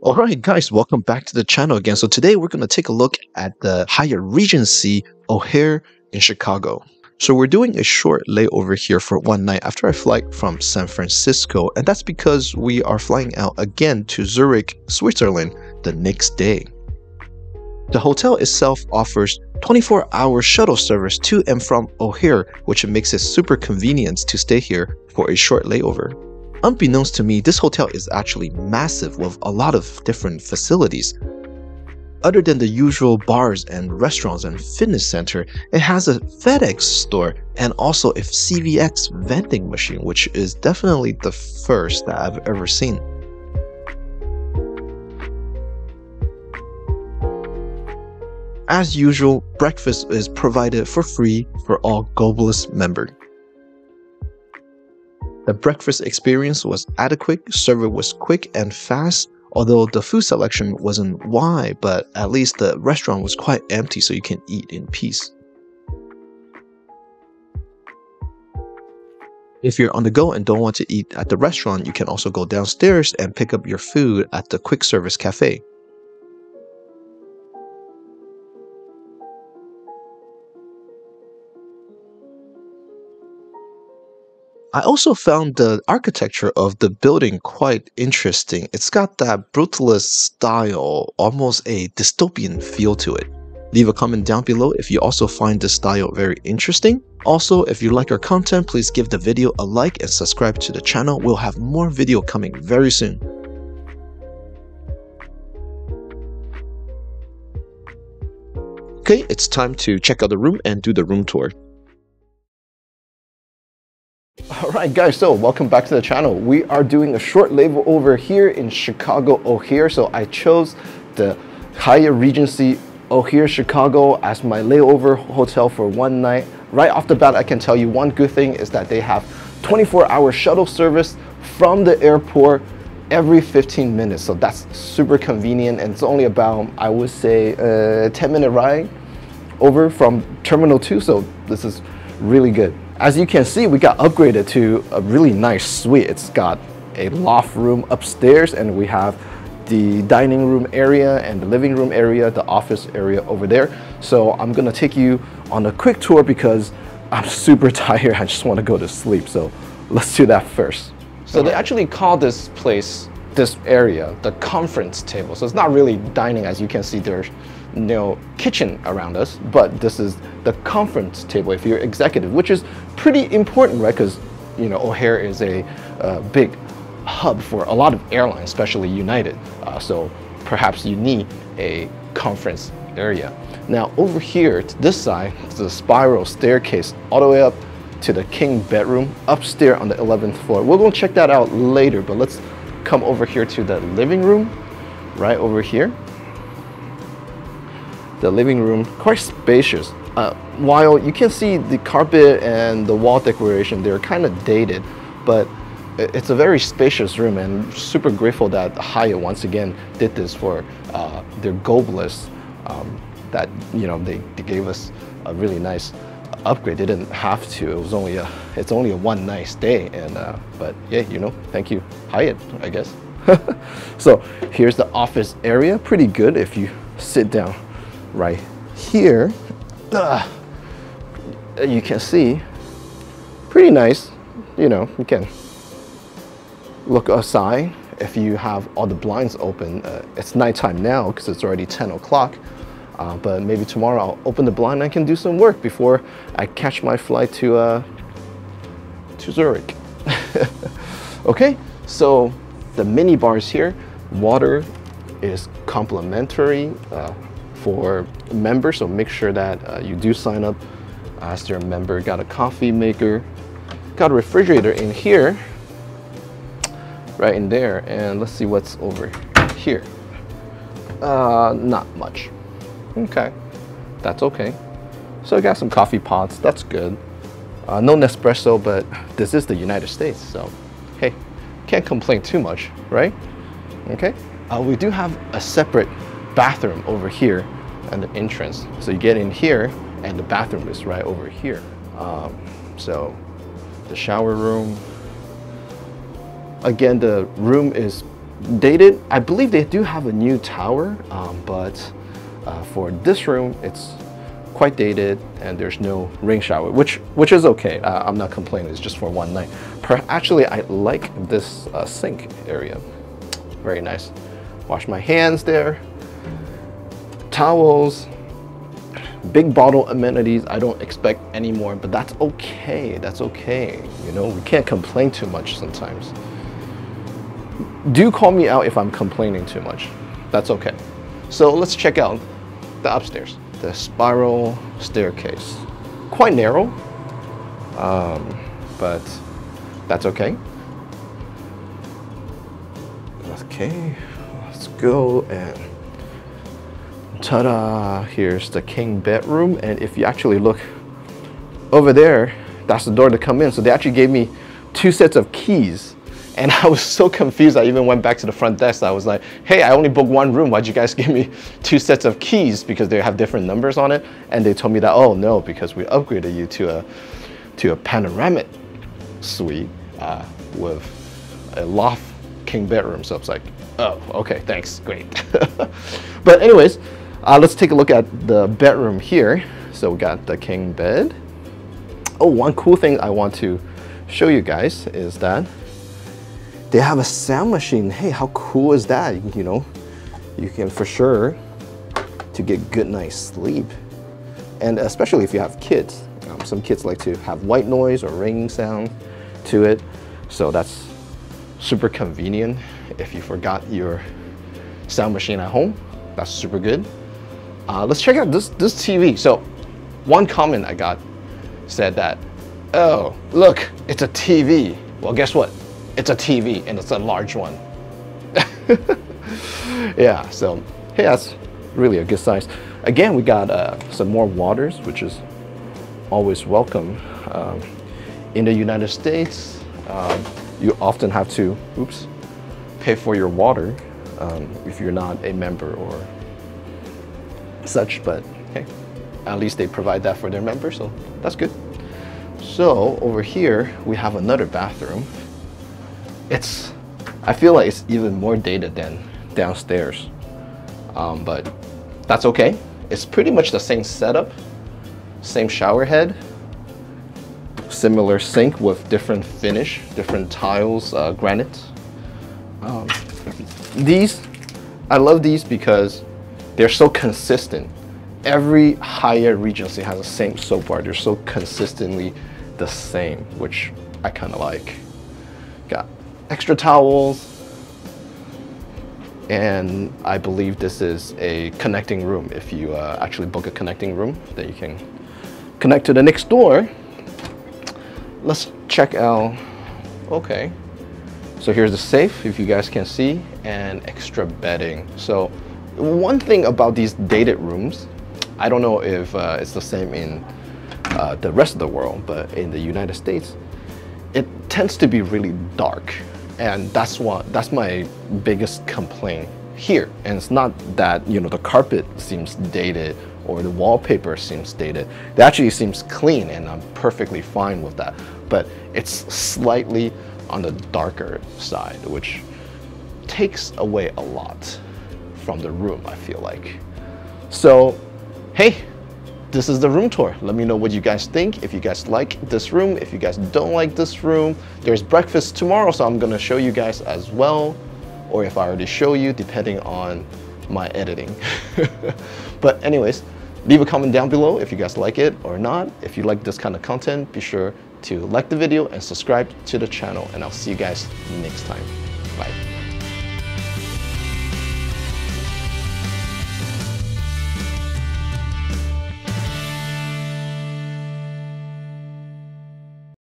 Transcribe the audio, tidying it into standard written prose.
Alright guys, welcome back to the channel again. So today we're going to take a look at the Hyatt Regency O'Hare in Chicago. So we're doing a short layover here for one night after a flight from San Francisco, and that's because we are flying out again to Zurich, Switzerland the next day. The hotel itself offers 24-hour shuttle service to and from O'Hare, which makes it super convenient to stay here for a short layover. Unbeknownst to me, this hotel is actually massive with a lot of different facilities. Other than the usual bars and restaurants and fitness center, it has a FedEx store and also a CVX vending machine, which is definitely the first that I've ever seen. As usual, breakfast is provided for free for all Globalist members. The breakfast experience was adequate, service was quick and fast, although the food selection wasn't wide, but at least the restaurant was quite empty so you can eat in peace. If you're on the go and don't want to eat at the restaurant, you can also go downstairs and pick up your food at the quick service cafe. I also found the architecture of the building quite interesting. It's got that brutalist style, almost a dystopian feel to it. Leave a comment down below if you also find this style very interesting. Also, if you like our content, please give the video a like and subscribe to the channel. We'll have more video coming very soon. Okay, it's time to check out the room and do the room tour. Alright guys, so welcome back to the channel. We are doing a short layover here in Chicago O'Hare. So I chose the Hyatt Regency O'Hare Chicago as my layover hotel for one night. Right off the bat, I can tell you one good thing is that they have 24-hour shuttle service from the airport every 15 minutes. So that's super convenient, and it's only about, I would say, a 10-minute ride over from Terminal 2. So this is really good. As you can see, we got upgraded to a really nice suite. It's got a loft room upstairs, and we have the dining room area and the living room area, the office area over there. So I'm gonna take you on a quick tour because I'm super tired. I just want to go to sleep. So let's do that first. So they actually call this place, this area, the conference table. So it's not really dining. As you can see, there's no kitchen around us, but this is the conference table if you're executive, which is pretty important, right? Because O'Hare is a big hub for a lot of airlines, especially United. So perhaps you need a conference area. Now over here to this side, it's a spiral staircase all the way up to the king bedroom upstairs on the 11th floor. We're going to check that out later, but let's come over here to the living room right over here. The living room, quite spacious. While you can see the carpet and the wall decoration, they're kind of dated, but it's a very spacious room, and super grateful that Hyatt once again did this for their Globalist. That they gave us a really nice upgrade. They didn't have to. It was only it's only a one night stay, and but yeah, thank you Hyatt, I guess. So here's the office area. Pretty good if you sit down right here. You can see, pretty nice. You can look aside if you have all the blinds open. It's nighttime now because it's already 10 o'clock, but maybe tomorrow I'll open the blind and I can do some work before I catch my flight to Zurich. Okay, so the mini bars here, water is complimentary for members, so make sure that you do sign up as their member. Got a coffee maker, got a refrigerator in here, right in there, and let's see what's over here. Not much. Okay, that's okay. So I got some coffee pots, that's good. No Nespresso, but this is the United States, so hey, can't complain too much, right? Okay, we do have a separate bathroom over here and the entrance. So you get in here and the bathroom is right over here. So the shower room, again, the room is dated. I believe they do have a new tower, but for this room, it's quite dated, and there's no rain shower, which is okay. I'm not complaining. It's just for one night. Actually, I like this sink area. Very nice. Wash my hands there. Towels. Big bottle amenities. I don't expect any more, but that's okay. That's okay. You know, we can't complain too much sometimes. Do call me out if I'm complaining too much. That's okay. So let's check out the upstairs. The spiral staircase. Quite narrow, but that's okay. Okay, let's go, and ta-da! Here's the king bedroom, and if you actually look over there, that's the door to come in. So they actually gave me 2 sets of keys, and I was so confused. I even went back to the front desk. I was like, hey, I only booked 1 room. Why'd you guys give me 2 sets of keys? Because they have different numbers on it. And they told me that, oh no, because we upgraded you to a panoramic suite with a loft king bedroom. So it's like, oh, okay, thanks, great. But anyways, let's take a look at the bedroom here. So we got the king bed. Oh, one cool thing I want to show you guys is that they have a sound machine. Hey, how cool is that? You know, you can for sure to get good night's sleep. And especially if you have kids. Some kids like to have white noise or ringing sound to it. So that's super convenient. If you forgot your sound machine at home, that's super good. Let's check out this TV. So one comment I got said that, oh, look, it's a TV. Well, guess what? It's a TV, and it's a large one. Yeah, so hey, that's really a good size. Again, we got some more waters, which is always welcome. In the United States, you often have to, pay for your water if you're not a member or such, but hey, at least they provide that for their members, so that's good. So over here, we have another bathroom. I feel like it's even more dated than downstairs, but that's okay. It's pretty much the same setup, same shower head, similar sink with different finish, different tiles, granite. I love these because they're so consistent. Every Hyatt Regency has the same soap bar. They're so consistently the same, which I kind of like. Got extra towels, and I believe this is a connecting room. If you actually book a connecting room, then you can connect to the next door. Let's check out. Okay, so here's the safe, if you guys can see, and extra bedding. So one thing about these dated rooms, I don't know if it's the same in the rest of the world, but in the United States, it tends to be really dark. And that's my biggest complaint here. And it's not that, you know, the carpet seems dated or the wallpaper seems dated. It actually seems clean, and I'm perfectly fine with that. But it's slightly on the darker side, which takes away a lot from the room, I feel like. So, hey, this is the room tour. Let me know what you guys think. If you guys like this room, if you guys don't like this room, there's breakfast tomorrow, so I'm gonna show you guys as well. Or if I already show you, depending on my editing. But anyways, leave a comment down below if you guys like it or not. If you like this kind of content, be sure to like the video and subscribe to the channel, and I'll see you guys next time. Bye.